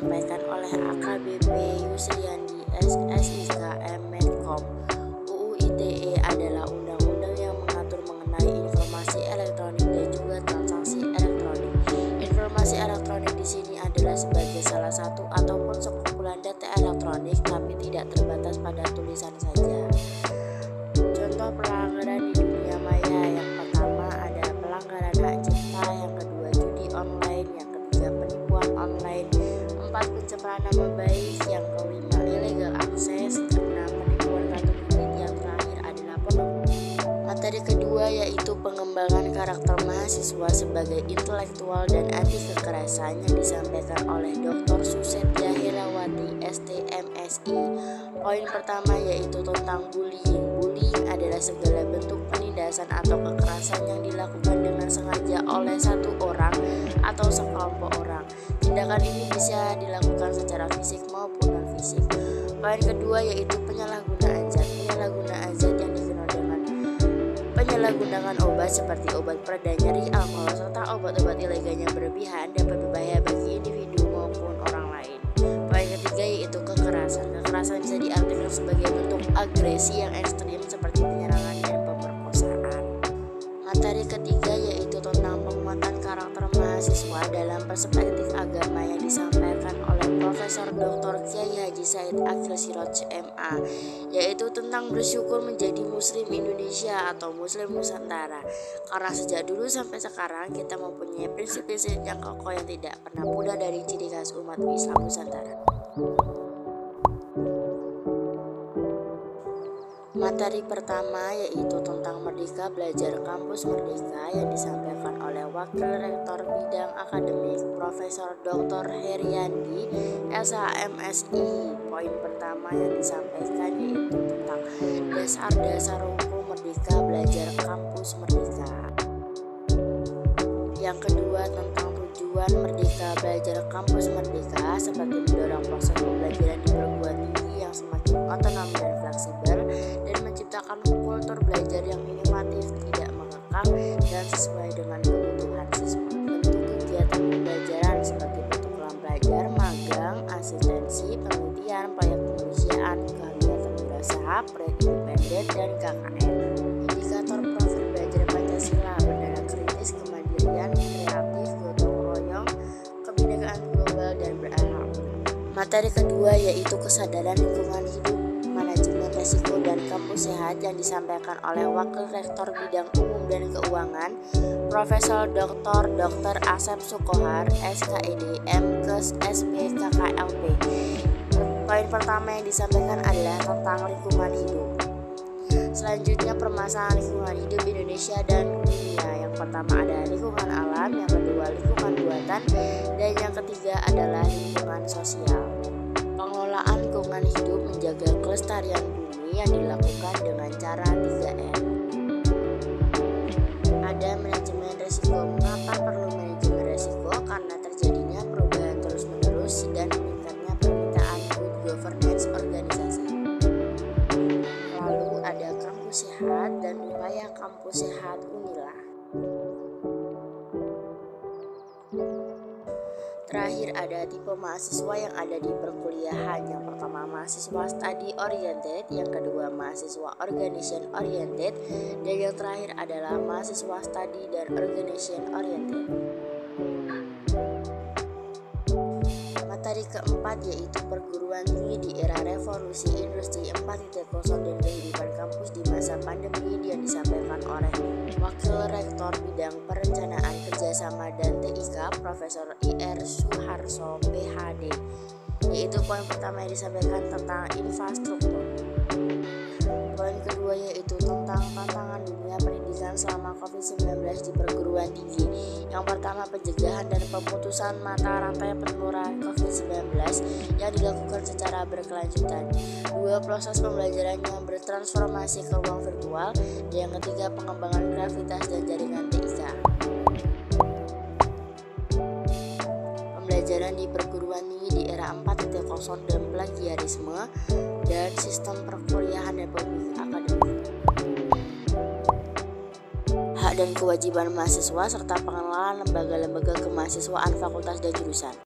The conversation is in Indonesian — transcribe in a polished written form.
disampaikan oleh AKBP Yusriandi SSIK Menkom. UU ITE adalah undang-undang yang mengatur mengenai informasi elektronik dan juga transaksi elektronik. Informasi elektronik di sini adalah sebagai salah satu ataupun sekumpulan data elektronik, tapi tidak terbatas pada tulisan saja. Contoh pelanggaran di dunia maya: yang pertama ada pelanggaran hak cipta, yang kedua judi online, yang ketiga penipuan online, 4 pencemaran nama baik, yang kelima illegal access, keenam penipuan kartu kredit, yang terakhir adalah pornografi. Materi kedua yaitu pengembangan karakter mahasiswa sebagai intelektual dan anti kekerasan yang disampaikan oleh Dr. Susetya Helawati STMSI. Poin pertama yaitu tentang bullying. Bullying adalah segala bentuk penindasan atau kekerasan yang dilakukan dengan sengaja oleh satu orang atau sekelompok orang. Tindakan ini bisa dilakukan secara fisik maupun non-fisik. Poin kedua yaitu penyalahgunaan zat. Penyalahgunaan zat yang dikenal dengan penyalahgunaan obat seperti obat pereda nyeri, alkohol, serta obat-obat ilegal yang berlebihan dapat berbahaya bagi individu maupun orang lain. Poin ketiga yaitu kekerasan. Kekerasan bisa diartikan sebagai bentuk agresi yang ekstrim seperti penyerangan dan pemerkosaan. Materi ketiga yaitu tentang penguatan karakter mahasiswa dalam perspektif agama yang disampaikan oleh Profesor Dr. Kiai Haji Said Akil Siroj MA, yaitu tentang bersyukur menjadi Muslim Indonesia atau Muslim Nusantara. Karena sejak dulu sampai sekarang kita mempunyai prinsip-prinsip yang kokoh yang tidak pernah pudar dari ciri khas umat Islam Nusantara. Materi pertama yaitu tentang Merdeka Belajar Kampus Merdeka yang disampaikan oleh Wakil Rektor Bidang Akademik Profesor Dr. Heriandi SHMSI. Poin pertama yang disampaikan yaitu tentang dasar-dasar hukum Merdeka Belajar Kampus Merdeka. Yang kedua tentang tujuan Merdeka Belajar Kampus Merdeka seperti mendorong proses pembelajaran di perguruan tinggi yang semakin otonom dan fleksibel, dan menciptakan kultur belajar yang inovatif, tidak mengekang, dan sesuai dengan kebutuhan siswa. Bentuk kegiatan pembelajaran seperti bentuk kelas belajar, magang, asistensi, penelitian, proyek kemanusiaan, kegiatan wirausaha, proyek independen, dan KKN. Indikator profil belajar Pancasila: berdaya kritis, kemandirian, kreatif, gotong royong, kebinekaan global, dan berakhlak. Materi kedua yaitu kesadaran lingkungan hidup, manajemen resiko, dan kampus sehat yang disampaikan oleh Wakil Rektor Bidang Umum dan Keuangan Profesor Dr. Asep Sukohar SKED MKes SBKKLP. Poin pertama yang disampaikan adalah tentang lingkungan hidup. Selanjutnya permasalahan lingkungan hidup Indonesia dan dunia. Yang pertama ada lingkungan alam, yang kedua lingkungan buatan, dan yang ketiga adalah lingkungan sosial. Pengelolaan lingkungan hidup menjaga kelestarian bumi yang dilakukan dengan cara 3M. Ada manajemen risiko. Mengapa perlu manajemen risiko? Karena terjadinya perubahan terus-menerus dan meningkatnya permintaan good governance organisasi. Lalu ada kampus sehat dan upaya kampus sehat Unila. Terakhir ada tipe mahasiswa yang ada di perkuliahan. Yang pertama mahasiswa study oriented, yang kedua mahasiswa organization oriented, dan yang terakhir adalah mahasiswa study dan organization oriented. Materi keempat yaitu perguruan tinggi di era revolusi industri 4.0 dan kehidupan kampus di masa pandemi yang disampaikan oleh Wakil Rektor Bidang Perencanaan Kerjasama dan TIK Profesor IR Suharso PhD, yaitu poin pertama yang disampaikan tentang infrastruktur. Poin kedua yaitu tentang tantangan dunia pendidikan selama COVID-19 di perguruan tinggi. Yang pertama pencegahan dan pemutusan mata rantai penularan COVID-19 yang dilakukan secara berkelanjutan. Dua, proses pembelajaran yang bertransformasi ke ruang virtual. Dan yang ketiga pengembangan gravitas dan jaringan TIK. Pembelajaran di perguruan tinggi di era 4.0 dan plagiarisme dan sistem perkuliahan dan pembimbing akademik. Hak dan kewajiban mahasiswa serta pengenalan lembaga-lembaga kemahasiswaan, fakultas dan jurusan.